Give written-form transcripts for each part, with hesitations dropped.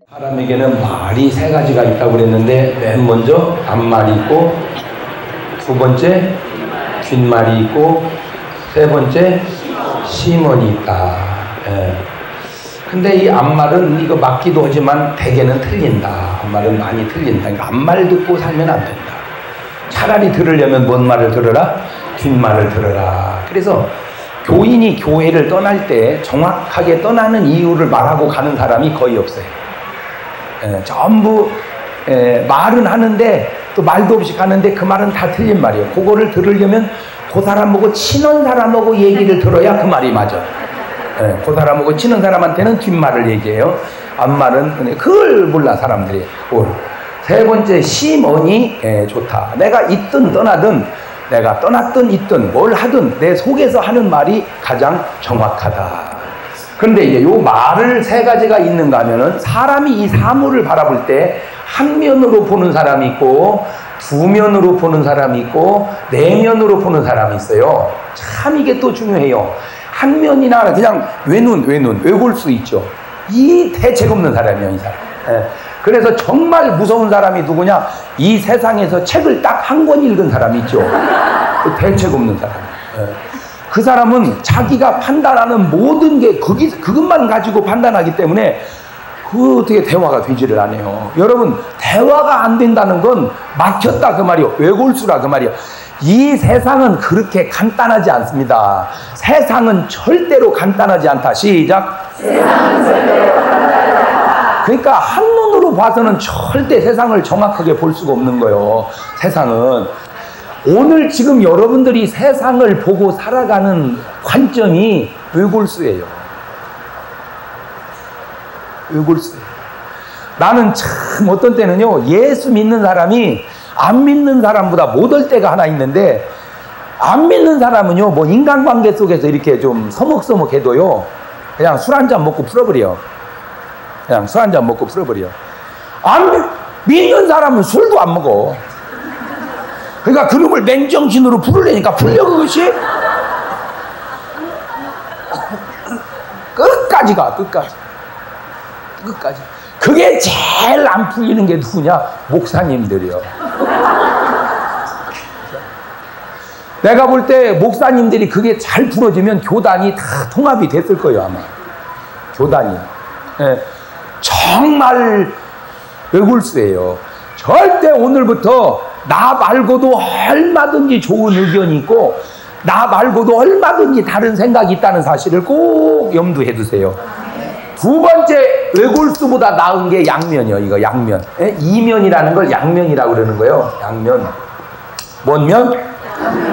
사람에게는 말이 세 가지가 있다고 그랬는데 맨 먼저 앞말이 있고, 두 번째 뒷말이 있고, 세 번째 심언이 있다. 예. 근데 이 앞말은 이거 맞기도 하지만 대개는 틀린다. 앞말은 많이 틀린다. 그러니까 앞말 듣고 살면 안 된다. 차라리 들으려면 뭔 말을 들어라? 뒷말을 들어라. 그래서 교인이 교회를 떠날 때 정확하게 떠나는 이유를 말하고 가는 사람이 거의 없어요. 전부 말은 하는데 또 말도 없이 가는데 그 말은 다 틀린 말이에요. 그거를 들으려면 그 사람하고 친한 사람하고 얘기를 들어야 그 말이 맞아. 그 사람하고 친한 사람한테는 뒷말을 얘기해요. 앞말은 그걸 몰라 사람들이. 세 번째 심언이 좋다. 내가 있든 떠나든, 내가 떠났든 있든 뭘 하든 내 속에서 하는 말이 가장 정확하다. 그런데 이제 요 말을 세 가지가 있는가 하면은 사람이 이 사물을 바라볼 때 한 면으로 보는 사람이 있고, 두 면으로 보는 사람이 있고, 네 면으로 보는 사람이 있어요. 참 이게 또 중요해요. 한 면이나 그냥 외골 수 있죠. 이 대책 없는 사람이야, 이 사람. 그래서 정말 무서운 사람이 누구냐? 이 세상에서 책을 딱 한 권 읽은 사람이 있죠. 그 대책 없는 사람. 그 사람은 자기가 판단하는 모든 게 그것만 가지고 판단하기 때문에 어떻게 대화가 되지를 않아요. 여러분, 대화가 안 된다는 건 막혔다 그 말이요. 외골수라 그 말이요. 이 세상은 그렇게 간단하지 않습니다. 세상은 절대로 간단하지 않다. 시작. 세상은 절대로 간단하지 않다. 그러니까 한눈으로 봐서는 절대 세상을 정확하게 볼 수가 없는 거예요. 세상은. 오늘 지금 여러분들이 세상을 보고 살아가는 관점이 외골수예요. 외골수예요. 나는 참 어떤 때는요, 예수 믿는 사람이 안 믿는 사람보다 못할 때가 하나 있는데, 안 믿는 사람은요, 뭐 인간관계 속에서 이렇게 좀 서먹서먹해도요, 그냥 술 한잔 먹고 풀어버려. 그냥 술 한잔 먹고 풀어버려. 믿는 사람은 술도 안 먹어. 그러니까 그놈을 맨정신으로 풀으려니까 풀려, 그것이. 끝까지 가, 끝까지. 그게 제일 안 풀리는 게 누구냐? 목사님들이요. 내가 볼 때 목사님들이 그게 잘 풀어지면 교단이 다 통합이 됐을 거예요, 아마. 교단이. 정말 외골수예요. 절대 오늘부터 나 말고도 얼마든지 좋은 의견이 있고, 나 말고도 얼마든지 다른 생각이 있다는 사실을 꼭 염두해 두세요. 두 번째, 외골수보다 나은 게 양면이요. 이거 양면. 이면이라는 걸 양면이라고 그러는 거예요. 양면. 뭔 면?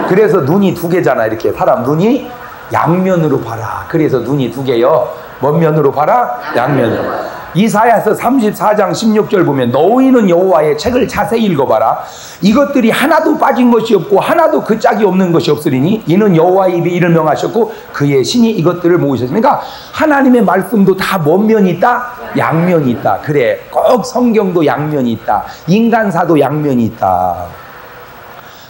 그래서 눈이 두 개잖아. 이렇게 사람 눈이 양면으로 봐라. 그래서 눈이 두 개요. 뭔 면으로 봐라? 양면으로. 이사야서 34장 16절 보면 너희는 여호와의 책을 자세히 읽어봐라. 이것들이 하나도 빠진 것이 없고 하나도 그 짝이 없는 것이 없으리니 이는 여호와의 입이 이를 명하셨고 그의 신이 이것들을 모으셨습니다. 그러니까 하나님의 말씀도 다 뭔 면이 있다? 양면이 있다. 그래, 꼭 성경도 양면이 있다. 인간사도 양면이 있다.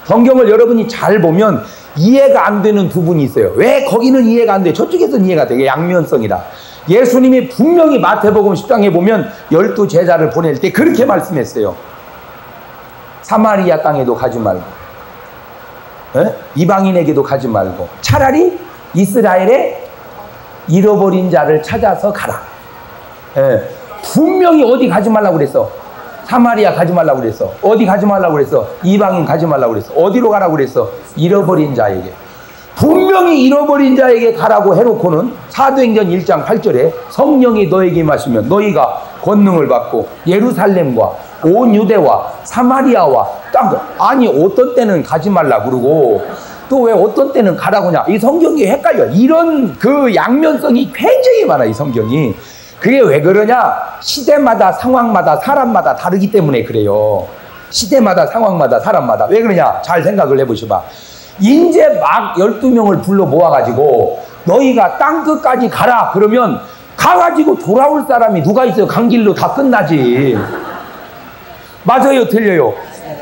성경을 여러분이 잘 보면 이해가 안 되는 부분이 있어요. 왜 거기는 이해가 안 돼? 저쪽에서는 이해가 돼. 양면성이라. 예수님이 분명히 마태복음 10장에 보면 12 제자를 보낼 때 그렇게 말씀했어요. 사마리아 땅에도 가지 말고, 이방인에게도 가지 말고, 차라리 이스라엘의 잃어버린 자를 찾아서 가라. 분명히 어디 가지 말라고 그랬어? 사마리아 가지 말라고 그랬어. 어디 가지 말라고 그랬어? 이방인 가지 말라고 그랬어. 어디로 가라고 그랬어? 잃어버린 자에게. 분명히 잃어버린 자에게 가라고 해놓고는 사도행전 1장 8절에 성령이 너에게 임하시면 너희가 권능을 받고 예루살렘과 온 유대와 사마리아와 아니 어떤 때는 가지 말라 그러고 또 왜 어떤 때는 가라고 하냐. 이 성경이 헷갈려. 이런 그 양면성이 굉장히 많아, 이 성경이. 그게 왜 그러냐? 시대마다 상황마다 사람마다 다르기 때문에 그래요. 시대마다 상황마다 사람마다. 왜 그러냐? 잘 생각을 해보셔봐. 인제 막 12명을 불러 모아가지고 너희가 땅끝까지 가라 그러면 가가지고 돌아올 사람이 누가 있어요? 간 길로 다 끝나지. 맞아요, 틀려요?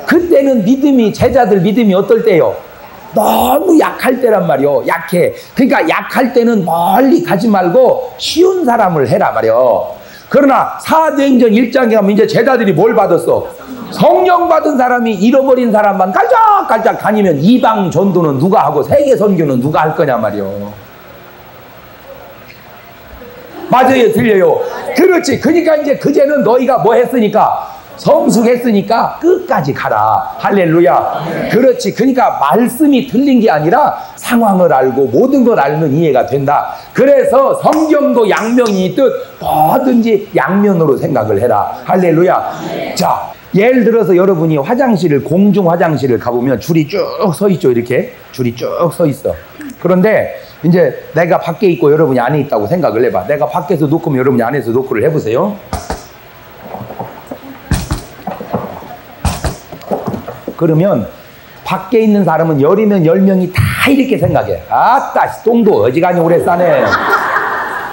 그때는 믿음이, 제자들 믿음이 어떨 때요? 너무 약할 때란 말이요. 약해. 그러니까 약할 때는 멀리 가지 말고 쉬운 사람을 해라 말이요. 그러나 사도행전 1장에 가면 이제 제자들이 뭘 받았어? 성령 받은 사람이 잃어버린 사람만 깔짝깔짝 다니면 이방 전도는 누가 하고 세계 선교는 누가 할 거냐 말이요. 맞아요, 틀려요? 그렇지. 그러니까 이제 그제는 너희가 뭐 했으니까 성숙했으니까 끝까지 가라. 할렐루야. 그렇지. 그러니까 말씀이 틀린 게 아니라 상황을 알고 모든 걸 알면 이해가 된다. 그래서 성경도 양면이 있듯 뭐든지 양면으로 생각을 해라. 할렐루야. 자, 예를 들어서 여러분이 화장실을, 공중 화장실을 가보면 줄이 쭉 서 있죠. 이렇게 줄이 쭉 서 있어. 그런데 이제 내가 밖에 있고 여러분이 안에 있다고 생각을 해봐. 내가 밖에서 놓고 여러분이 안에서 놓고를 해보세요. 그러면 밖에 있는 사람은 10이면 10명이 다 이렇게 생각해. 아따, 똥도 어지간히 오래 싸네.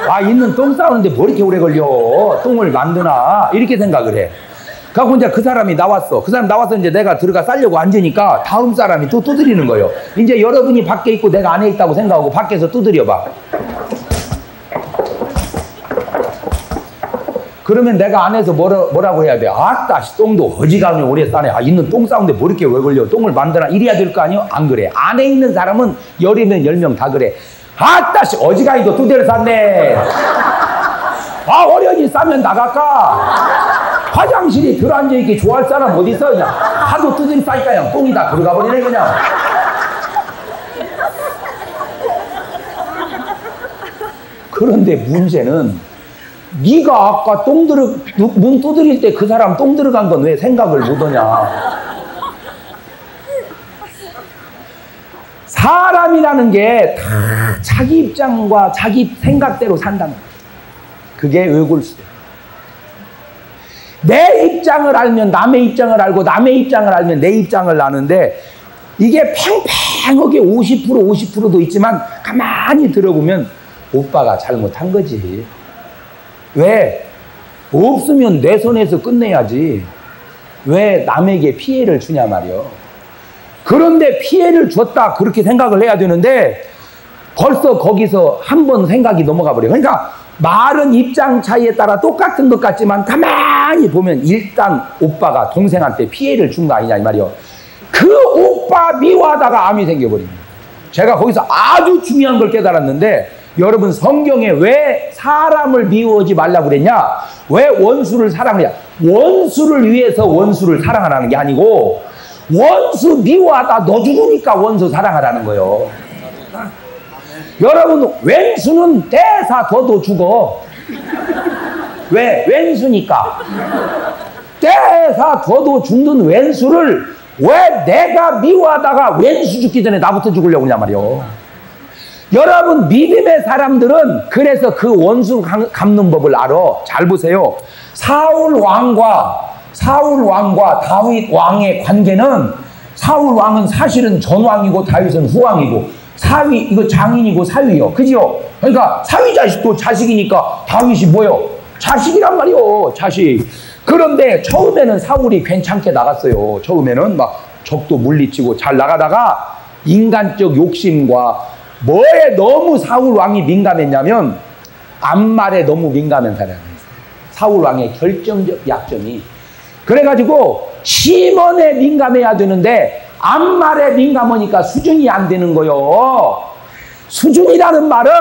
아, 있는 똥 싸우는데 뭐 이렇게 오래 걸려. 똥을 만드나. 이렇게 생각을 해. 그래서 이제 그 사람이 나왔어. 그 사람 나와서 이제 내가 들어가 싸려고 앉으니까 다음 사람이 또 두드리는 거예요. 이제 여러분이 밖에 있고 내가 안에 있다고 생각하고 밖에서 두드려봐. 그러면 내가 안에서 뭐라고 해야 돼? 아따, 똥도 어지간히 오래 싸네. 아, 있는 똥 싸우는데 뭐 이렇게 왜 걸려? 똥을 만드나? 이래야 될 거 아니요? 안 그래. 안에 있는 사람은 10이면 10명 다 그래. 아따, 어지간히도 두대를 쌌네. 아, 어련히 싸면 나갈까? 화장실이 들어앉아있기 좋아할 사람 어디 있어? 그냥 하도 두드리 싸니까 그냥 똥이 다 들어가 버리네 그냥. 그런데 문제는 네가 아까 문 두드릴 때 그 사람 똥 들어간 건 왜 생각을 못하냐. 사람이라는 게 다 자기 입장과 자기 생각대로 산다는 거야. 그게 의골수. 내 입장을 알면 남의 입장을 알고 남의 입장을 알면 내 입장을 아는데 이게 팽팽하게 50%도 있지만 가만히 들어보면 오빠가 잘못한 거지. 왜? 없으면 내 손에서 끝내야지. 왜 남에게 피해를 주냐 말이요. 그런데 피해를 줬다 그렇게 생각을 해야 되는데 벌써 거기서 한 번 생각이 넘어가 버려요. 그러니까 말은 입장 차이에 따라 똑같은 것 같지만 가만히 보면 일단 오빠가 동생한테 피해를 준 거 아니냐 이 말이요. 그 오빠 미워하다가 암이 생겨버립니다. 제가 거기서 아주 중요한 걸 깨달았는데 여러분 성경에 왜 사람을 미워하지 말라고 그랬냐? 왜 원수를 사랑하냐? 원수를 위해서 원수를 사랑하라는 게 아니고 원수 미워하다 너 죽으니까 원수 사랑하라는 거예요. 여러분 왼수는 대사둬도 죽어. 왜? 왼수니까. 대사둬도 죽는 왼수를 왜 내가 미워하다가 왼수 죽기 전에 나부터 죽으려고 그러냐 말이요. 여러분 믿음의 사람들은 그래서 그 원수 갚는 법을 알아. 잘 보세요. 사울 왕과 다윗 왕의 관계는 사울 왕은 사실은 전왕이고 다윗은 후왕이고 이거 장인이고 사위요. 그죠? 그러니까 사위 자식도 자식이니까 다윗이 뭐요? 자식이란 말이요. 자식. 그런데 처음에는 사울이 괜찮게 나갔어요. 처음에는 막 적도 물리치고 잘 나가다가 인간적 욕심과 뭐에 너무 사울 왕이 민감했냐면 암말에 너무 민감한 사람이었어요. 사울 왕의 결정적 약점이. 그래가지고 심언에 민감해야 되는데 암말에 민감하니까 수준이 안 되는 거요. 수준이라는 말은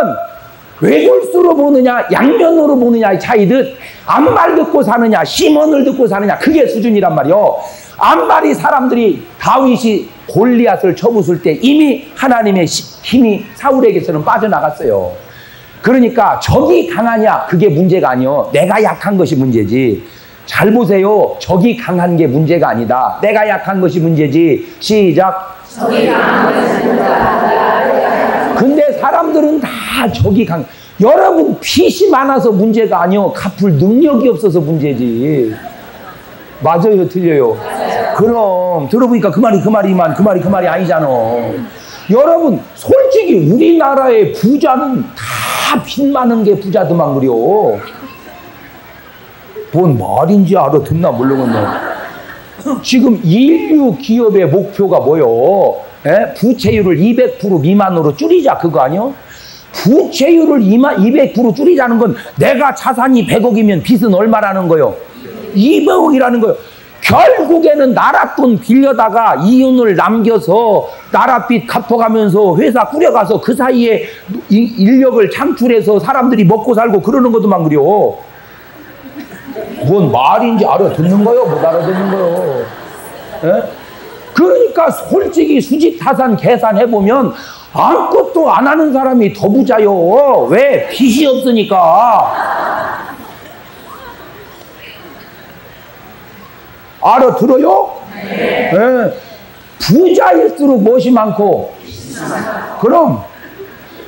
외골수로 보느냐 양면으로 보느냐의 차이듯 암말 듣고 사느냐 심언을 듣고 사느냐 그게 수준이란 말이요. 암말이 사람들이 다윗이 골리앗을 쳐부술 때 이미 하나님의 힘이 사울에게서는 빠져나갔어요. 그러니까 적이 강하냐 그게 문제가 아니요. 내가 약한 것이 문제지. 잘 보세요. 적이 강한 게 문제가 아니다. 내가 약한 것이 문제지. 시작. 적이 강한 것이 문제다. 근데 사람들은 다 적이 강. 여러분 빚이 많아서 문제가 아니요. 갚을 능력이 없어서 문제지. 맞아요, 틀려요? 맞아요. 그럼 들어보니까 그 말이 아니잖아. 여러분 솔직히 우리나라의 부자는 다 빚 많은 게 부자들만 그려. 뭔 말인지 알아듣나 모르겠네. 지금 인류 기업의 목표가 뭐요? 부채율을 200% 미만으로 줄이자 그거 아니요? 부채율을 200% 줄이자는 건 내가 자산이 100억이면 빚은 얼마라는 거요? 200억이라는 거요. 결국에는 나라 돈 빌려다가 이윤을 남겨서 나라빚 갚아가면서 회사 꾸려가서 그 사이에 인력을 창출해서 사람들이 먹고 살고 그러는 것도만 그려. 뭔 말인지 알아듣는 거요? 못 알아듣는 거요? 그러니까 솔직히 수지타산 계산해보면 아무것도 안 하는 사람이 더 부자요. 왜? 빚이 없으니까. 알아들어요? 네. 부자일수록 무엇이 많고? 그럼.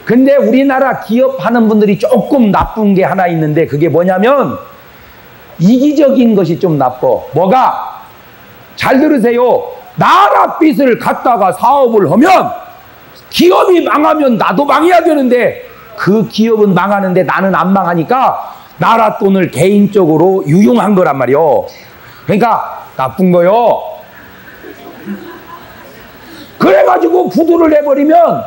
근데 우리나라 기업하는 분들이 조금 나쁜 게 하나 있는데 그게 뭐냐면 이기적인 것이 좀 나빠. 뭐가? 잘 들으세요. 나라 빚을 갖다가 사업을 하면 기업이 망하면 나도 망해야 되는데 그 기업은 망하는데 나는 안 망하니까 나라 돈을 개인적으로 유용한 거란 말이요. 그러니까 나쁜 거요. 그래가지고 부도를 내버리면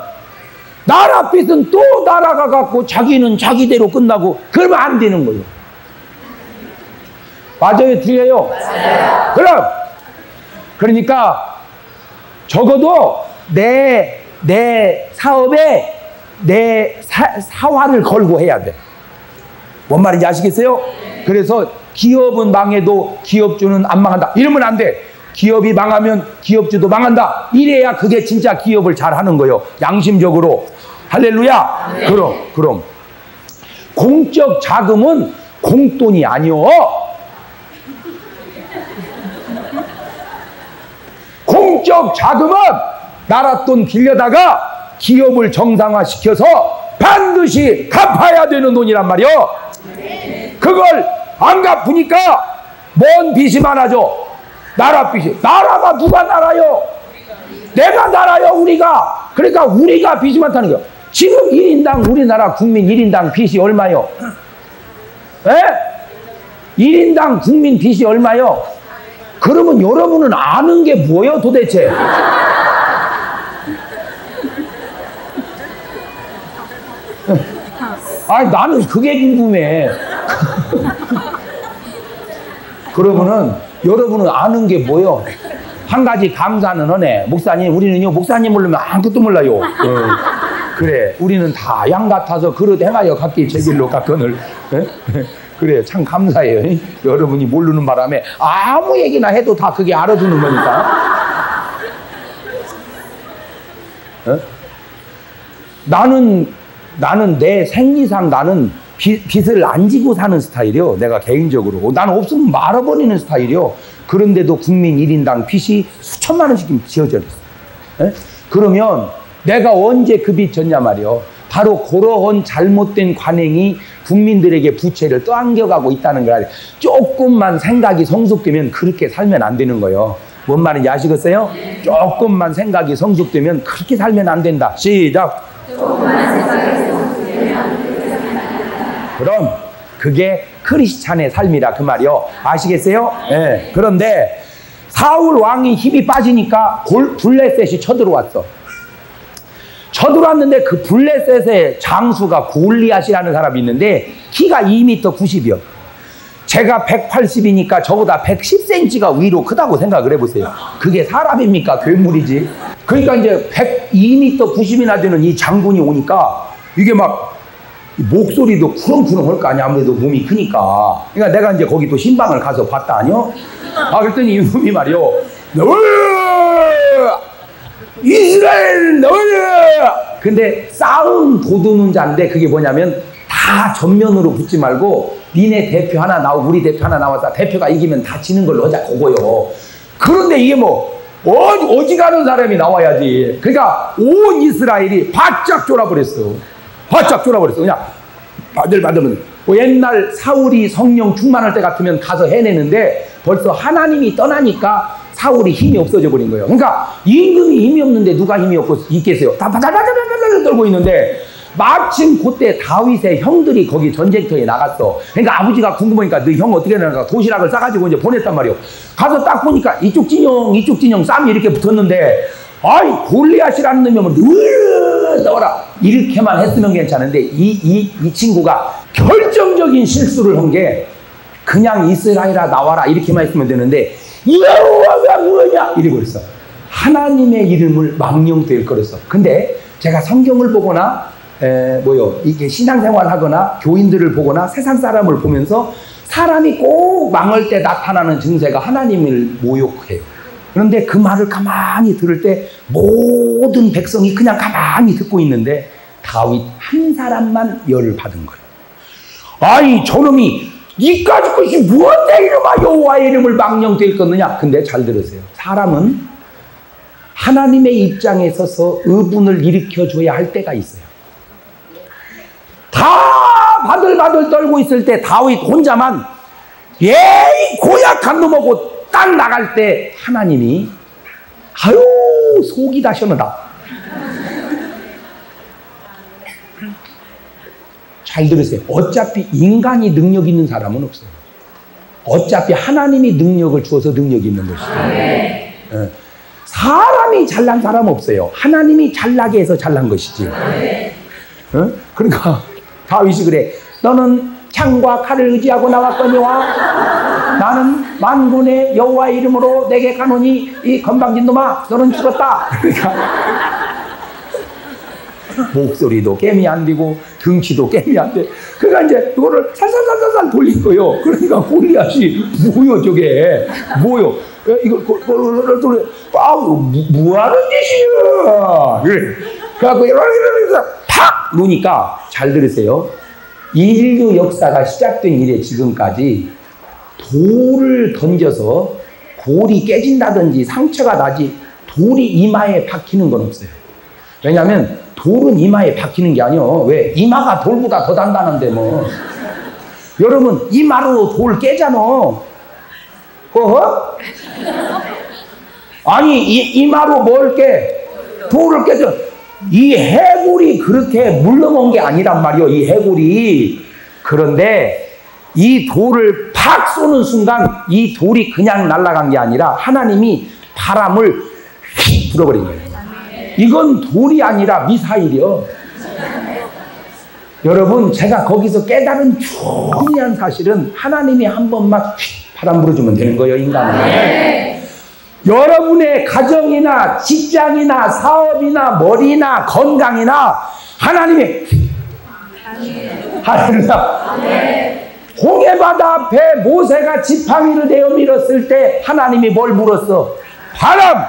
나라 빚은 또 나라가 갖고 자기는 자기대로 끝나고 그러면 안 되는 거예요. 맞아요? 틀려요? 맞아요. 그럼 그러니까 적어도 내 사업에 내 사활을 걸고 해야 돼. 뭔 말인지 아시겠어요? 그래서 기업은 망해도 기업주는 안 망한다. 이러면 안 돼. 기업이 망하면 기업주도 망한다. 이래야 그게 진짜 기업을 잘 하는 거예요. 양심적으로. 할렐루야. 네. 그럼 공적 자금은 공돈이 아니요. 공적 자금은 나라 돈 빌려다가 기업을 정상화시켜서 반드시 갚아야 되는 돈이란 말이요. 그걸 안 갚으니까 뭔 빚이 많아져? 나라 빚이. 나라가 누가 날아요? 내가 날아요, 우리가. 그러니까 우리가 빚이 많다는 거예요. 지금 1인당 우리나라 국민 1인당 빚이 얼마요? 1인당 국민 빚이 얼마요? 그러면 여러분은 아는 게 뭐예요 도대체? 아니 나는 그게 궁금해. 그러면은 여러분은 아는 게 뭐예요? 한 가지 감사는 하네. 목사님, 우리는요 목사님 모르면 아무것도 몰라요. 그래, 우리는 다 양 같아서 그릇 행하여 각기 제 길로 가거늘. 그래, 참 감사해요. 여러분이 모르는 바람에 아무 얘기나 해도 다 그게 알아두는 거니까. 나는 내 생리상 나는 빚을 안 지고 사는 스타일이요. 내가 개인적으로. 나는 없으면 말아버리는 스타일이요. 그런데도 국민 1인당 빚이 수천만 원씩 지어져 있어. 그러면 내가 언제 그 빚 졌냐 말이요. 바로 그러한 잘못된 관행이 국민들에게 부채를 떠안겨가고 있다는 거야. 조금만 생각이 성숙되면 그렇게 살면 안 되는 거예요. 뭔 말인지 아시겠어요? 조금만 생각이 성숙되면 그렇게 살면 안 된다. 시작. 그럼 그게 크리스찬의 삶이라 그 말이요. 아시겠어요? 네. 그런데 사울 왕이 힘이 빠지니까 블레셋이 쳐들어왔어. 쳐들어왔는데 그 블레셋의 장수가 골리앗이라는 사람이 있는데 키가 2m 90이요. 제가 180이니까 저보다 110cm가 위로 크다고 생각을 해보세요. 그게 사람입니까? 괴물이지. 그러니까 이제 2m 90이나 되는 이 장군이 오니까 이게 막 목소리도 쿠렁쿠렁 할 거 아니야. 아무래도 몸이 크니까. 그러니까 내가 이제 거기 또 신방을 가서 봤다 아니요? 그랬더니 이 놈이 말이요. 이스라엘 너희야! 근데 싸움 도두는 자인데 그게 뭐냐면 다 전면으로 붙지 말고 니네 대표 하나 나오고 우리 대표 하나 나와서 대표가 이기면 다 지는 걸로 하자 그거요. 그런데 이게 뭐 어지간한 사람이 나와야지. 그러니까 온 이스라엘이 바짝 쫄아버렸어. 바짝 쫄아버렸어. 그냥 바들바들은 옛날 사울이 성령 충만할 때 같으면 가서 해내는데 벌써 하나님이 떠나니까 사울이 힘이 없어져 버린 거예요. 그러니까 임금이 힘이 없는데 누가 힘이 없고 있겠어요? 다 바다다다다다다 떨고 있는데 마침 그때 다윗의 형들이 거기 전쟁터에 나갔어. 그러니까 아버지가 궁금하니까 너 형 어떻게 나가 도시락을 싸가지고 이제 보냈단 말이에요. 가서 딱 보니까 이쪽 진영 싸움이 이렇게 붙었는데 아이 골리앗이라는 놈이 늘 떠라 이렇게만 했으면 괜찮은데 이 친구가 결정적인 실수를 한 게 그냥 이스라엘아 나와라 이렇게만 했으면 되는데 여호와가 뭐냐 이래 버렸어. 하나님의 이름을 망령될 거랬어. 근데 제가 성경을 보거나 이게 신앙생활을 하거나 교인들을 보거나 세상 사람을 보면서 사람이 꼭 망할 때 나타나는 증세가 하나님을 모욕해요. 그런데 그 말을 가만히 들을 때 모든 백성이 그냥 가만히 듣고 있는데 다윗 한 사람만 열을 받은 거예요. 아이 저놈이 이까짓 것이 무엇에 이름아 여호와의 이름을 망령되겠느냐. 근데 잘 들으세요. 사람은 하나님의 입장에 서서 의분을 일으켜줘야 할 때가 있어요. 다 바들바들 떨고 있을 때 다윗 혼자만 예이 고약한 놈하고 딱 나갈 때 하나님이 아유 속이 다 시원하다. 잘 들으세요. 어차피 인간이 능력 있는 사람은 없어요. 어차피 하나님이 능력을 주어서 능력이 있는 것이죠. 사람이 잘난 사람 없어요. 하나님이 잘나게 해서 잘난 것이지. 그러니까 다윗이 그래. 너는 창과 칼을 의지하고 나왔거니와 나는 만군의 여호와의 이름으로 내게 가노니 이 건방진 놈아 너는 죽었다. 그러니까 목소리도 깨미 안 되고 등치도 깨미 안 돼. 그러니까 이제 그거를 살살살살 돌린 거예요. 그러니까 골리앗이 뭐요 저게 뭐요? 이거 뭐 하는 짓이야? 그래. 그래갖고 이러면서 팍 놓으니까 잘 들으세요. 인류 역사가 시작된 이래 지금까지 돌을 던져서 돌이 깨진다든지 상처가 나지 돌이 이마에 박히는 건 없어요. 왜냐하면 돌은 이마에 박히는 게 아니요. 왜? 이마가 돌보다 더 단단한데 뭐. 여러분 이마로 돌 깨잖아. 어허? 아니 이마로 뭘 깨? 돌을 깨져. 이 해골이 그렇게 물러온 게 아니란 말이요. 이 해골이. 그런데 이 돌을 팍 쏘는 순간 이 돌이 그냥 날아간 게 아니라 하나님이 바람을 휙 불어버린 거예요. 이건 돌이 아니라 미사일이요. 여러분 제가 거기서 깨달은 중요한 사실은 하나님이 한 번만 휙 바람 불어주면 되는 거예요. 인간은. 네. 여러분의 가정이나 직장이나 사업이나 머리나 건강이나 하나님의 할렐루야. 홍해바다 앞에 모세가 지팡이를 내어 밀었을 때 하나님이 뭘 불었어? 바람.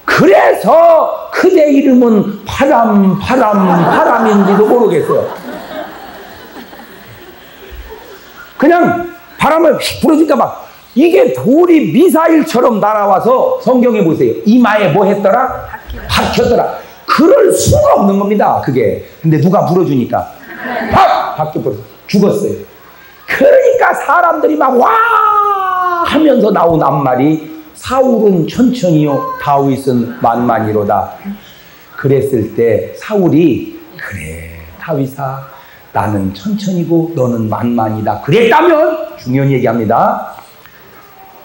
그래서 그대 이름은 바람인지도 모르겠어요. 그냥 바람을 휙 불어줄까 봐. 이게 돌이 미사일처럼 날아와서 성경에 보세요. 이마에 뭐 했더라? 박혔더라. 그럴 수가 없는 겁니다. 그게. 근데 누가 불어주니까 팍! 박혀버렸어. 죽었어요. 그러니까 사람들이 막 와 하면서 나온 앞말이 사울은 천천히요 다윗은 만만이로다. 그랬을 때 사울이 그래 다윗아 나는 천천히고 너는 만만이다. 그랬다면 중요한 얘기합니다.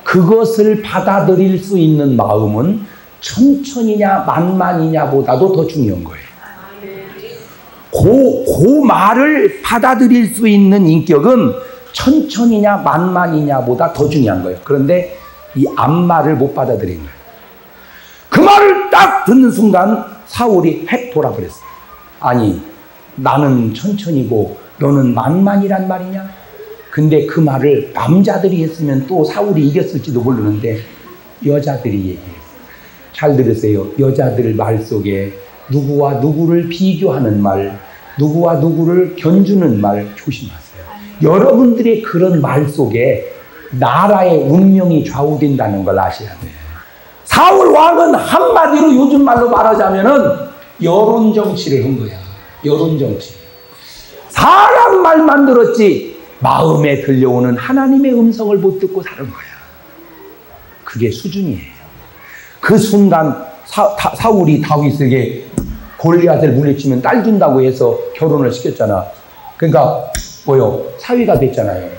그것을 받아들일 수 있는 마음은 천천히냐 만만이냐보다도 더 중요한 거예요. 그 말을 받아들일 수 있는 인격은 천천히냐 만만이냐보다 더 중요한 거예요. 그런데 이 앞말을 못 받아들인 거예요. 그 말을 딱 듣는 순간 사울이 획 돌아버렸어요. 아니 나는 천천히고 너는 만만이란 말이냐? 근데 그 말을 남자들이 했으면 또 사울이 이겼을지도 모르는데 여자들이 얘기해요. 잘 들으세요. 여자들 말 속에 누구와 누구를 비교하는 말, 누구와 누구를 견주는 말 조심하세요. 여러분들의 그런 말 속에 나라의 운명이 좌우된다는 걸 아셔야 돼요. 사울 왕은 한마디로 요즘 말로 말하자면은 여론 정치를 한 거야. 여론 정치. 사람 말만 들었지 마음에 들려오는 하나님의 음성을 못 듣고 사는 거야. 그게 수준이에요. 그 순간 사울이 다윗에게 골리앗을 물리치면 딸 준다고 해서 결혼을 시켰잖아. 그러니까 뭐요? 사위가 됐잖아요.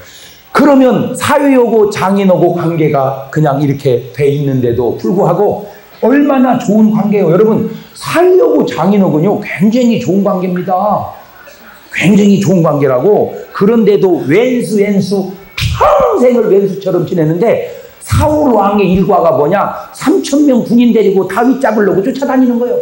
그러면 사위하고 장인하고 관계가 그냥 이렇게 돼 있는데도 불구하고 얼마나 좋은 관계예요. 여러분, 살려고 장인어른요, 굉장히 좋은 관계입니다. 굉장히 좋은 관계라고. 그런데도 왼수 평생을 왼수처럼 지냈는데 사울 왕의 일과가 뭐냐? 3,000명 군인 데리고 다윗 잡으려고 쫓아다니는 거예요.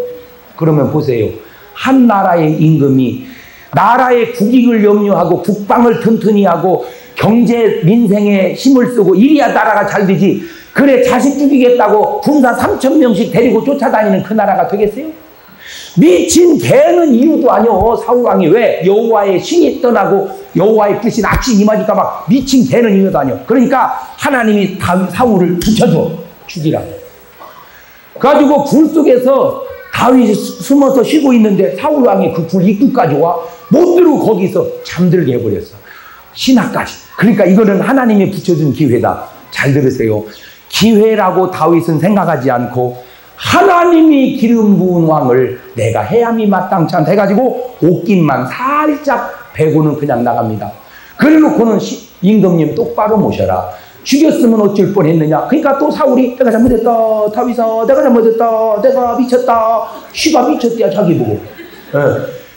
그러면 보세요. 한 나라의 임금이 나라의 국익을 염려하고 국방을 튼튼히 하고 경제 민생에 힘을 쓰고 이래야 나라가 잘 되지. 그래 자식 죽이겠다고 군사 3,000명씩 데리고 쫓아다니는 그 나라가 되겠어요? 미친 개는 이유도 아니오. 사울왕이 왜? 여호와의 신이 떠나고 여호와의 불신 악시 임하니까 막 미친 개는 이유도 아니오. 그러니까 하나님이 사울을 붙여줘. 죽이라고. 그래가지고 굴 속에서 다윗이 숨어서 쉬고 있는데 사울왕이 그 굴 입구까지 와. 못 들고 거기서 잠들게 해버렸어. 신하까지. 그러니까 이거는 하나님이 붙여준 기회다. 잘 들으세요. 기회라고 다윗은 생각하지 않고 하나님이 기름 부은 왕을 내가 해야미 마땅치 않다 해가지고 옷깃만 살짝 베고는 그냥 나갑니다. 그래놓고는 임금님 똑바로 모셔라. 죽였으면 어쩔 뻔했느냐. 그러니까 또 사울이 내가 잘못했다. 다윗아 내가 잘못했다. 내가 미쳤다. 쉬가 미쳤대야 자기 보고.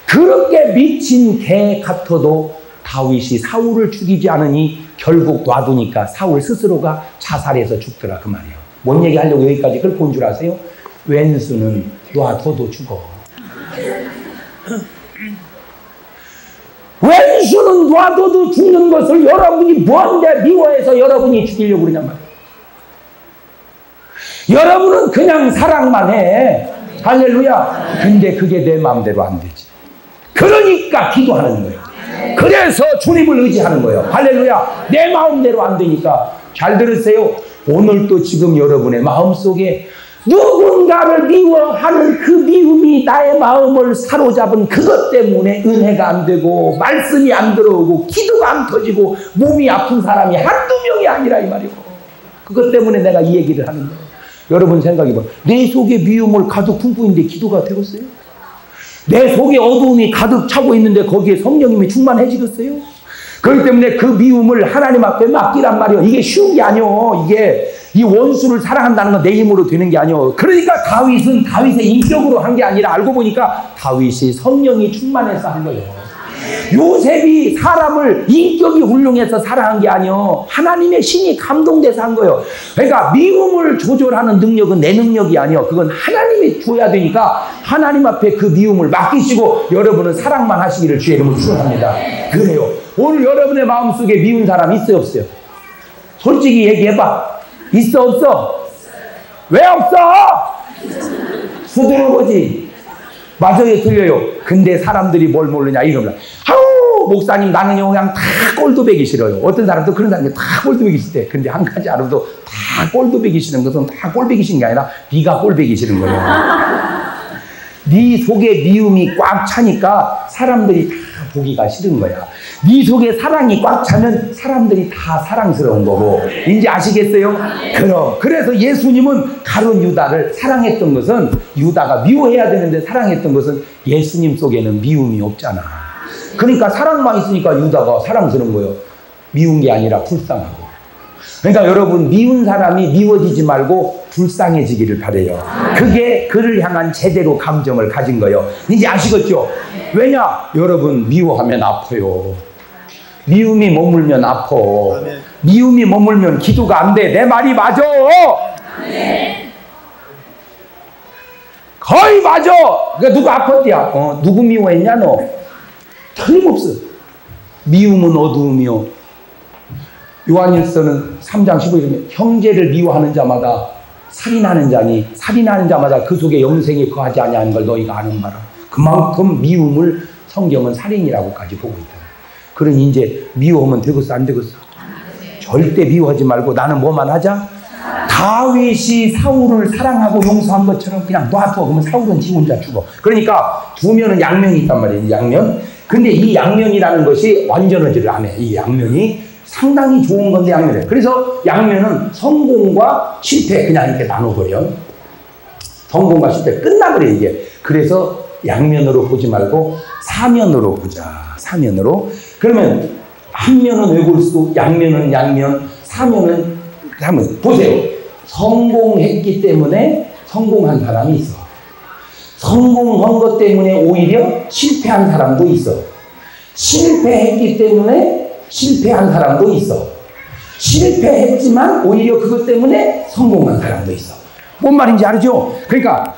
그렇게 미친 개 같아도 다윗이 사울을 죽이지 않으니 결국 놔두니까 사울 스스로가 자살해서 죽더라 그 말이에요. 뭔 얘기 하려고 여기까지 그걸 본 줄 아세요? 왼수는 놔둬도 죽어. 왼수는 놔둬도 죽는 것을 여러분이 뭔데 미워해서 여러분이 죽이려고 그러냔 말이에요. 여러분은 그냥 사랑만 해. 할렐루야. 근데 그게 내 마음대로 안 되지. 그러니까 기도하는 거예요. 그래서 주님을 의지하는 거예요. 할렐루야. 내 마음대로 안 되니까. 잘 들으세요. 오늘도 지금 여러분의 마음속에 누군가를 미워하는 그 미움이 나의 마음을 사로잡은 그것 때문에 은혜가 안 되고 말씀이 안 들어오고 기도가 안 터지고 몸이 아픈 사람이 한두 명이 아니라 이 말이에요. 그것 때문에 내가 이 얘기를 하는 거예요. 여러분 생각해봐. 내 속에 미움을 가득 품고 있는데 기도가 되겠어요? 내 속에 어두움이 가득 차고 있는데 거기에 성령님이 충만해지겠어요? 그렇기 때문에 그 미움을 하나님 앞에 맡기란 말이에요. 이게 쉬운 게 아니에요. 이게 이 원수를 사랑한다는 건 내 힘으로 되는 게 아니에요. 그러니까 다윗은 다윗의 인격으로 한 게 아니라 알고 보니까 다윗이 성령이 충만해서 한 거예요. 요셉이 사람을 인격이 훌륭해서 사랑한 게 아니에요. 하나님의 신이 감동돼서 한 거예요. 그러니까 미움을 조절하는 능력은 내 능력이 아니에요. 그건 하나님이 줘야 되니까 하나님 앞에 그 미움을 맡기시고 여러분은 사랑만 하시기를 주의 이름으로 축원합니다. 그래요. 오늘 여러분의 마음속에 미운 사람 있어요 없어요? 솔직히 얘기해봐. 있어 없어? 왜 없어? 수두를 보지. 맞아요 틀려요. 근데 사람들이 뭘 모르냐 이러면 아우 목사님 나는요 그냥 다 꼴도 베기 싫어요. 어떤 사람도 그런 사람이 다 꼴도 베기 싫대. 근데 한 가지 알아도 다 꼴도 베기 싫은 것은 다 꼴 베기 싫은 게 아니라 네가 꼴 베기 싫은 거예요. 네 속에 미움이 꽉 차니까 사람들이 다 보기가 싫은 거야. 네 속에 사랑이 꽉 차면 사람들이 다 사랑스러운 거고. 이제 아시겠어요? 그럼 그래서 예수님은 가룟 유다를 사랑했던 것은 유다가 미워해야 되는데 사랑했던 것은 예수님 속에는 미움이 없잖아. 그러니까 사랑만 있으니까 유다가 사랑스러운 거예요. 미운 게 아니라 불쌍하고. 그러니까 여러분 미운 사람이 미워지지 말고 불쌍해지기를 바라요. 그게 그를 향한 제대로 감정을 가진 거예요. 이제 아시겠죠? 왜냐? 여러분 미워하면 아파요. 미움이 머물면 아파. 미움이 머물면 기도가 안 돼. 내 말이 맞아. 거의 맞아. 그러니까 누가 아팠대야? 누구 미워했냐 너? 틀림없어. 미움은 어두움이요. 요한일서는 3장 15절에 형제를 미워하는 자마다 살인하는 자니 살인하는 자마다 그 속에 영생이 거하지 아니하는 걸 너희가 아는 바라. 그만큼 미움을 성경은 살인이라고까지 보고 있다. 그러니 이제 미워하면 되겠어 안 되겠어? 절대 미워하지 말고 나는 뭐만 하자? 다윗이 사울을 사랑하고 용서한 것처럼 그냥 놔둬. 그러면 사울은 지 혼자 죽어. 그러니까 두면은 양면이 있단 말이에요. 양면. 근데 이 양면이라는 것이 완전하지를 않아. 이 양면이 상당히 좋은 건데 양면이에요. 그래서 양면은 성공과 실패 그냥 이렇게 나눠버려. 성공과 실패 끝나버려 이게. 그래서 양면으로 보지 말고 사면으로 보자. 사면으로. 그러면 한 면은 외골수, 양면은 양면, 사면은 한번 보세요. 성공했기 때문에 성공한 사람이 있어. 성공한 것 때문에 오히려 실패한 사람도 있어. 실패했기 때문에 실패한 사람도 있어. 실패했지만 오히려 그것 때문에 성공한 사람도 있어. 뭔 말인지 알죠? 그러니까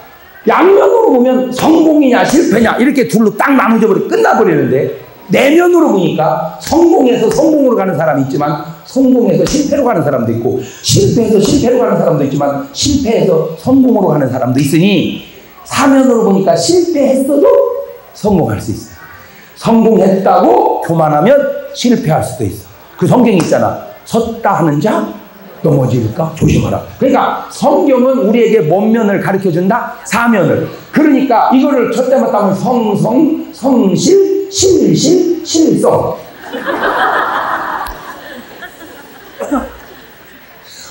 양면으로 보면 성공이냐 실패냐 이렇게 둘로 딱 나눠져 버려 끝나버리는데, 내면으로 보니까 성공해서 성공으로 가는 사람이 있지만 성공해서 실패로 가는 사람도 있고, 실패해서 실패로 가는 사람도 있지만 실패해서 성공으로 가는 사람도 있으니, 사면으로 보니까 실패했어도 성공할 수 있어요. 성공했다고 교만하면 실패할 수도 있어. 그 성경이 있잖아. 섰다 하는 자 넘어질까 조심하라. 그러니까 성경은 우리에게 뭔 면을 가르쳐준다? 사면을. 그러니까 이거를 첫째 맞다면 성성, 성실, 실실, 실성.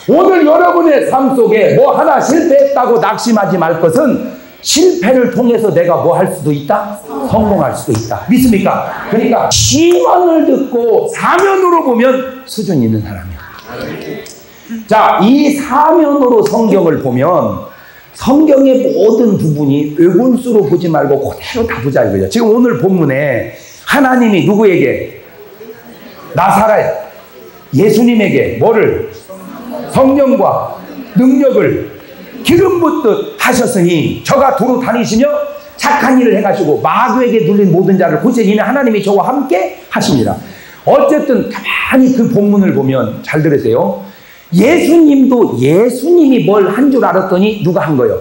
오늘 여러분의 삶 속에 뭐 하나 실패했다고 낙심하지 말 것은, 실패를 통해서 내가 뭐 할 수도 있다? 성공할 수도 있다. 믿습니까? 그러니까 시원을 듣고 사면으로 보면 수준 있는 사람이야. 자, 이 사면으로 성경을 보면 성경의 모든 부분이 외골수로 보지 말고 그대로 다 보자 이거죠. 지금 오늘 본문에 하나님이 누구에게? 나사렛 예수님에게 뭐를? 성령과 능력을 기름 붓듯 하셨으니 저가 두루 다니시며 착한 일을 해가지고 마귀에게 눌린 모든 자를 고치시니 하나님이 저와 함께 하십니다. 어쨌든 가만히 그 본문을 보면 잘 들으세요. 예수님도 예수님이 뭘 한 줄 알았더니 누가 한 거요?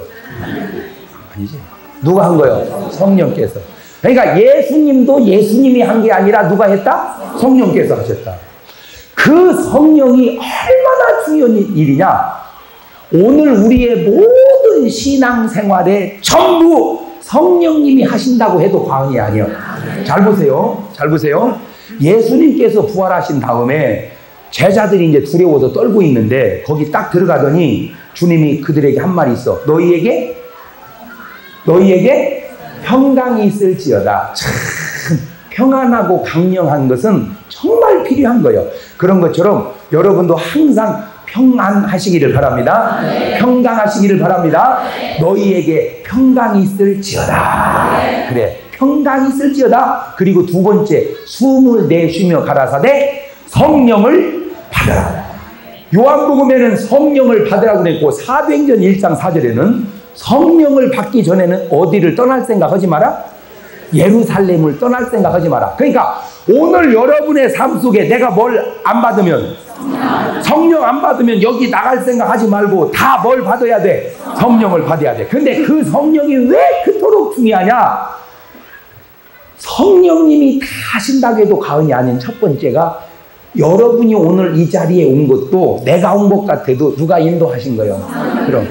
아니지. 누가 한 거요? 성령께서. 그러니까 예수님도 예수님이 한 게 아니라 누가 했다? 성령께서 하셨다. 그 성령이 얼마나 중요한 일이냐? 오늘 우리의 모든 신앙생활에 전부 성령님이 하신다고 해도 과언이 아니에요. 잘 보세요. 잘 보세요. 예수님께서 부활하신 다음에 제자들이 이제 두려워서 떨고 있는데 거기 딱 들어가더니 주님이 그들에게 한 말이 있어. 너희에게 평강이 있을지어다. 참 평안하고 강령한 것은 정말 필요한 거예요. 그런 것처럼 여러분도 항상 평안하시기를 바랍니다. 평강하시기를 바랍니다. 너희에게 평강이 있을지어다. 그래, 평강이 있을지어다. 그리고 두 번째, 숨을 내쉬며 가라사대 성령을 받아라. 요한복음에는 성령을 받으라고 그랬고 사도행전 1장 4절에는 성령을 받기 전에는 어디를 떠날 생각하지 마라? 예루살렘을 떠날 생각하지 마라. 그러니까 오늘 여러분의 삶 속에 내가 뭘 안 받으면, 성령 안 받으면 여기 나갈 생각하지 말고 다 뭘 받아야 돼? 성령을 받아야 돼. 근데 그 성령이 왜 그토록 중요하냐? 성령님이 다 하신다고 해도 과언이 아닌 첫 번째가, 여러분이 오늘 이 자리에 온 것도 내가 온 것 같아도 누가 인도하신 거예요. 그럼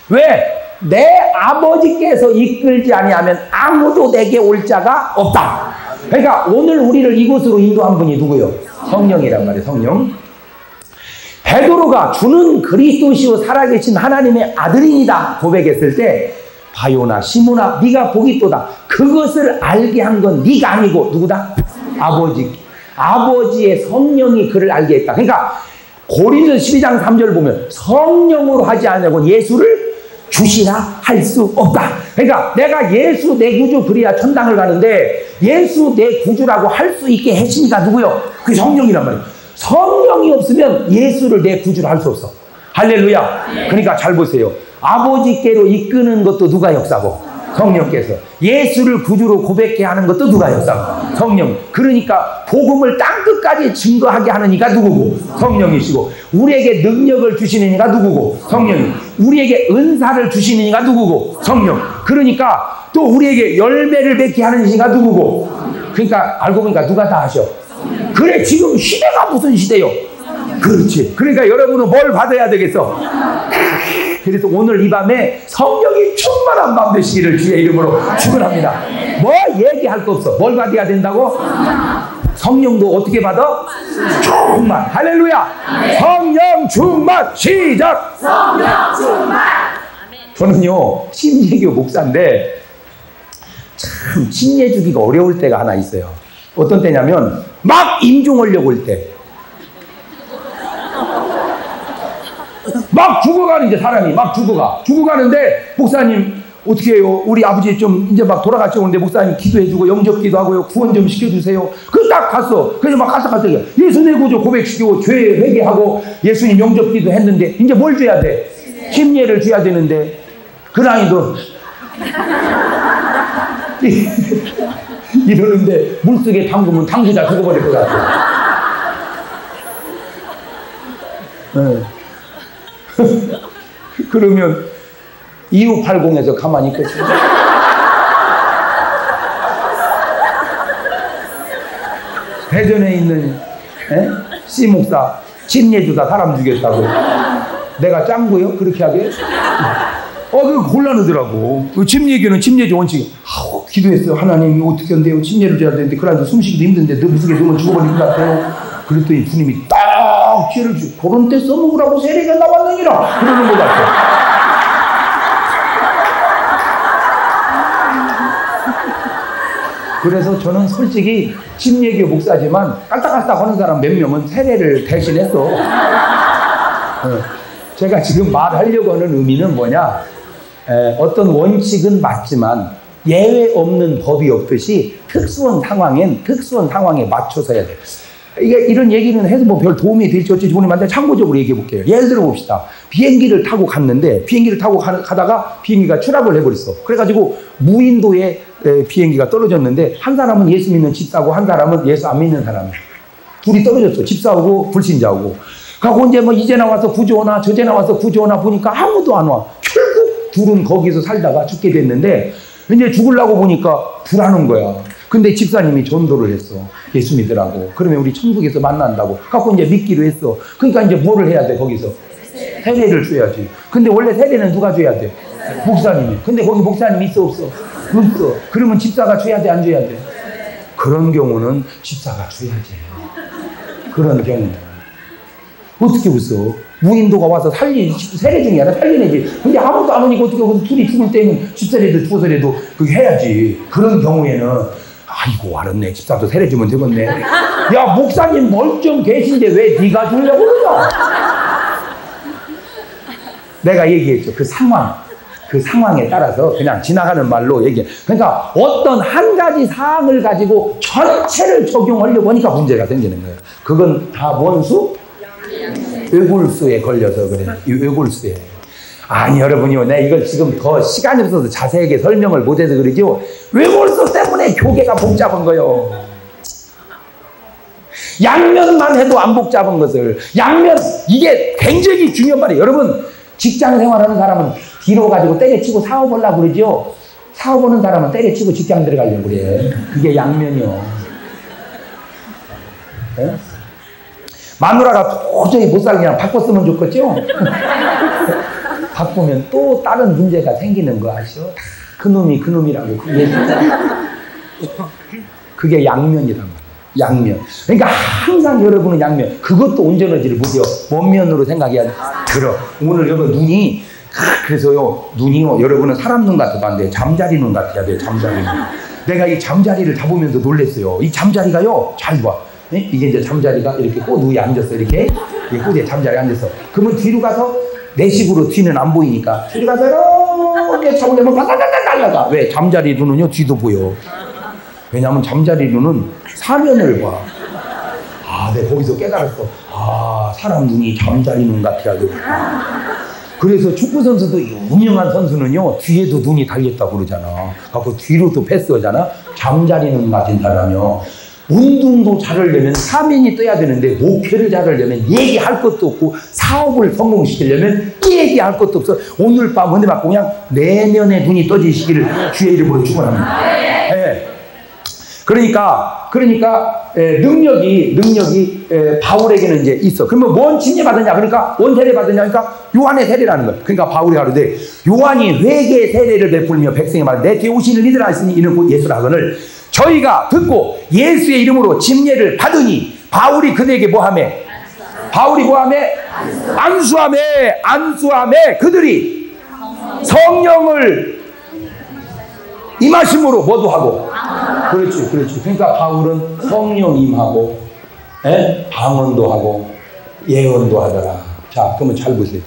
왜? 내 아버지께서 이끌지 아니하면 아무도 내게 올 자가 없다. 그러니까 오늘 우리를 이곳으로 인도한 분이 누구요? 성령이란 말이에요. 성령. 베드로가 주는 그리스도시요 살아계신 하나님의 아들이니다 고백했을 때, 바요나 시몬아 네가 복이 있도다. 그것을 알게 한 건 네가 아니고 누구다? 아버지의 성령이 그를 알게 했다. 그러니까 고린도서 12장 3절 보면 성령으로 하지 않으면 예수를 주시라 할 수 없다. 그러니까 내가 예수 내 구주 그래야 천당을 가는데, 예수 내 구주라고 할 수 있게 해주니까 누구요? 그 성령이란 말이에요. 성령이 없으면 예수를 내 구주로 할 수 없어. 할렐루야. 그러니까 잘 보세요. 아버지께로 이끄는 것도 누가 역사고? 성령께서. 예수를 구주로 고백해 하는 것도 누가 역사고? 성령. 그러니까 복음을 땅끝까지 증거하게 하는 이가 누구고? 성령이시고. 우리에게 능력을 주시는 이가 누구고? 성령. 우리에게 은사를 주시는 이가 누구고? 성령. 그러니까 또 우리에게 열매를 맺게 하는 이가 누구고? 그러니까 알고 보니까 누가 다 하셔? 그래, 지금 시대가 무슨 시대요? 그렇지. 그러니까 여러분은 뭘 받아야 되겠어? 그래서 오늘 이 밤에 성령이 충만한 밤 되시기를 주의 이름으로 축원합니다. 뭐 얘기할 거 없어. 뭘 받아야 된다고? 성령도 어떻게 받아? 충만. 할렐루야. 성령 충만. 시작. 성령 충만. 저는요 신예교 목사인데 참 침례 주기가 어려울 때가 하나 있어요. 어떤 때냐면 막 임종하려고 올 때. 막 죽어가는 이제 사람이 막 죽어가는데 목사님 어떻게 해요? 우리 아버지 좀 이제 막 돌아가시는데 목사님 기도해주고 영접기도 하고요. 구원 좀 시켜주세요. 그 딱 갔어. 그래서 막 가서 예수 내 구조 고백시키고 죄 회개하고 예수님 영접기도 했는데 이제 뭘 줘야 돼? 침례를 줘야 되는데 그 나이도 이러는데 물속에 담그면 당구자 죽어버릴 것 같아. 네. 그러면 2580에서 가만히 있겠습니다. 대전에 있는 C 목사 침례주다 사람 죽였다고 내가 짱구요? 그렇게 하게? 그거 곤란하더라고. 그 침례교는 침례주 원칙. 기도했어요. 하나님 어떻게 한대요? 침례를 줘야 되는데 그러다 숨쉬기도 힘든데 너 무슨 게 넣으면 죽어버릴 것 같아요. 그랬더니 주님이 딱 죄를 주 그런 때 써먹으라고 세례가 나왔느니라 그러는 것 같아. 그래서 저는 솔직히 침례교 목사지만 깔딱깔딱 하는 사람 몇 명은 세례를 대신했어. 제가 지금 말하려고 하는 의미는 뭐냐, 어떤 원칙은 맞지만 예외 없는 법이 없듯이 특수한 상황에 맞춰서 해야 돼. 이런 얘기는 해서 뭐 별 도움이 될지 어쩔지 모르겠는데 참고적으로 얘기해 볼게요. 예를 들어 봅시다. 비행기를 타고 갔는데 비행기를 타고 가다가 비행기가 추락을 해버렸어. 그래가지고 무인도에 비행기가 떨어졌는데 한 사람은 예수 믿는 집사고 한 사람은 예수 안 믿는 사람이야. 둘이 떨어졌어. 집사하고 불신자하고. 가고 이제 뭐 이제 나와서 구조하나 저제 나와서 구조하나 보니까 아무도 안 와. 결국 둘은 거기서 살다가 죽게 됐는데 이제 죽으려고 보니까 불안한 거야. 근데 집사님이 전도를 했어. 예수 믿으라고. 그러면 우리 천국에서 만난다고. 갖고 이제 믿기로 했어. 그러니까 이제 뭐를 해야 돼, 거기서? 세례를 줘야지. 근데 원래 세례는 누가 줘야 돼? 목사님이. 근데 거기 목사님 있어, 없어? 없어. 그러면 집사가 줘야 돼, 안 줘야 돼? 그런 경우는 집사가 줘야지. 그런 경우는. 어떻게 웃어? 무인도가 와서 세례 중에 하나 살리내지. 근데 아무도 안 오니까 어떻게 둘이 죽을 때는 집사라도 두어서라도 그게 해야지. 그런 경우에는 아이고 알았네. 집사도 세례 주면 되겠네. 야 목사님 멀쩡 계신데 왜 네가 주려고 그러냐? 내가 얘기했죠. 그 상황에 따라서 그냥 지나가는 말로 얘기해. 그러니까 어떤 한 가지 사항을 가지고 전체를 적용하려고 하니까 문제가 생기는 거예요. 그건 다 원수? 외골수에 걸려서 그래. 이 외골수에. 아니 여러분이요, 내가 이걸 지금 더 시간이 없어서 자세하게 설명을 못해서 그러죠. 외골수 때문에 교계가 복잡한 거요. 양면만 해도 안 복잡한 것을 양면, 이게 굉장히 중요한 말이에요. 여러분 직장 생활하는 사람은 뒤로 가지고 때려치고 사업하려고 그러죠. 사업하는 사람은 때려치고 직장 들어가려고 그래. 그게 양면이요. 네? 마누라가 도저히 못 살게 바꿨으면 좋겠죠? 바꾸면 또 다른 문제가 생기는 거 아시죠? 그놈이 그놈이라고. 그게 양면이란 말이에요. 양면. 그러니까 항상 여러분은 양면. 그것도 온전하지를 못해요. 뭔 면으로 생각해야 돼? 들어. 오늘 여러분 눈이, 그래서요, 눈이요, 여러분은 사람 눈 같아도 안 돼. 잠자리 눈 같아야 돼. 잠자리 눈. 내가 이 잠자리를 잡으면서 놀랬어요. 이 잠자리가요, 잘 봐. 이게 이제 잠자리가 이렇게 꽃 위에 앉았어. 이렇게 꽃에 잠자리 앉았어. 그러면 뒤로 가서 내 식으로 뒤는 안 보이니까 뒤로 가서 이렇게 잡으려면 바다다다 날라가. 왜? 잠자리 눈은요 뒤도 보여. 왜냐하면 잠자리 눈은 사면을 봐. 내가 거기서 깨달았어. 사람 눈이 잠자리 눈 같아야 되겠다. 그래서 축구 선수도 유명한 선수는요 뒤에도 눈이 달렸다고 그러잖아. 그래서 뒤로도 패스하잖아. 잠자리 눈 가진 사람이요. 운동도 잘하려면 사면이 떠야 되는데 목회를 잘하려면 얘기할 것도 없고 사업을 성공시키려면 얘기할 것도 없어. 오늘 밤 은혜 받고 그냥 내면의 눈이 떠지시기를 주의 이름으로 축원합니다. 네. 그러니까 능력이 바울에게는 이제 있어. 그러면 뭔 침례 받았냐? 그러니까 뭔 세례 받았냐? 그러니까 요한의 세례라는 거야. 그러니까 바울이 가로되 요한이 회개 세례를 베풀며 백성에 말하되 내 뒤에 오시는 이들 하시니 이는 곧 예수라 하거늘 저희가 듣고 예수의 이름으로 침례를 받으니 바울이 그들에게 뭐하매? 바울이 뭐하매? 안수하매 그들이 성령을 임하심으로 뭐도 하고. 그렇지. 그러니까 바울은 성령 임하고, 방언도 하고, 예언도 하더라. 자, 그러면 잘 보세요.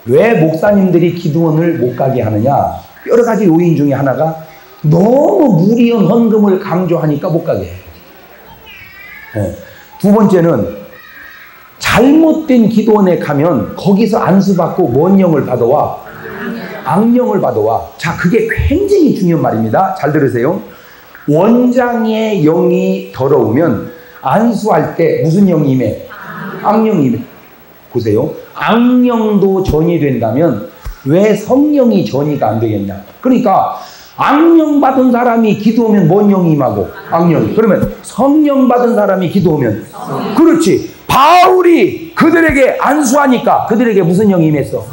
왜 목사님들이 기도원을 못 가게 하느냐? 여러 가지 요인 중에 하나가 너무 무리한 헌금을 강조하니까 못 가게 해요. 네. 두 번째는 잘못된 기도원에 가면 거기서 안수받고 뭔 영을 받아와? 악령을 받아와. 자, 그게 굉장히 중요한 말입니다. 잘 들으세요. 원장의 영이 더러우면 안수할 때 무슨 영이 임해? 악령이 임해. 보세요. 악령도 전이 된다면 왜 성령이 전이가 안 되겠냐? 그러니까 악령 받은 사람이 기도하면 뭔 영이 임하고? 악령이. 그러면 성령 받은 사람이 기도하면? 그렇지. 바울이 그들에게 안수하니까 그들에게 무슨 영이 임했어?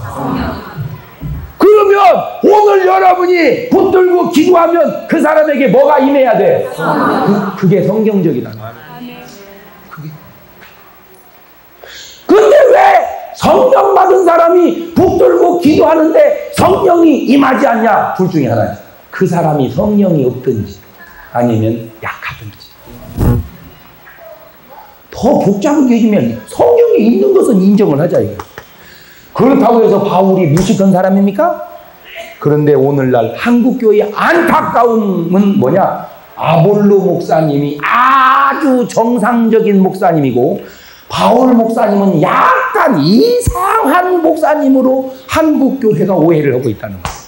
그러면 오늘 여러분이 붙들고 기도하면 그 사람에게 뭐가 임해야 돼? 그게 성경적이다. 근데 왜 성령 받은 사람이 붙들고 기도하는데 성령이 임하지 않냐? 둘 중에 하나야. 그 사람이 성령이 없든지 아니면 약하든지. 더 복잡하게 해주면 성령이 있는 것은 인정을 하자 이거. 그렇다고 해서 바울이 무식한 사람입니까? 그런데 오늘날 한국교회의 안타까움은 뭐냐? 아볼로 목사님이 아주 정상적인 목사님이고 바울 목사님은 약간 이상한 목사님으로 한국교회가 오해를 하고 있다는 거예요.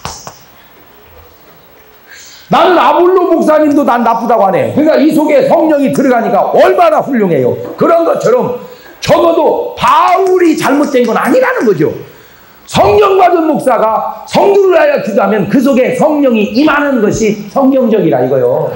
나는 아볼로 목사님도 난 나쁘다고 하네. 그러니까 이 속에 성령이 들어가니까 얼마나 훌륭해요. 그런 것처럼 적어도 바울이 잘못된 건 아니라는 거죠. 성령 받은 목사가 성도를 하여 기도하면 그 속에 성령이 임하는 것이 성경적이라 이거요.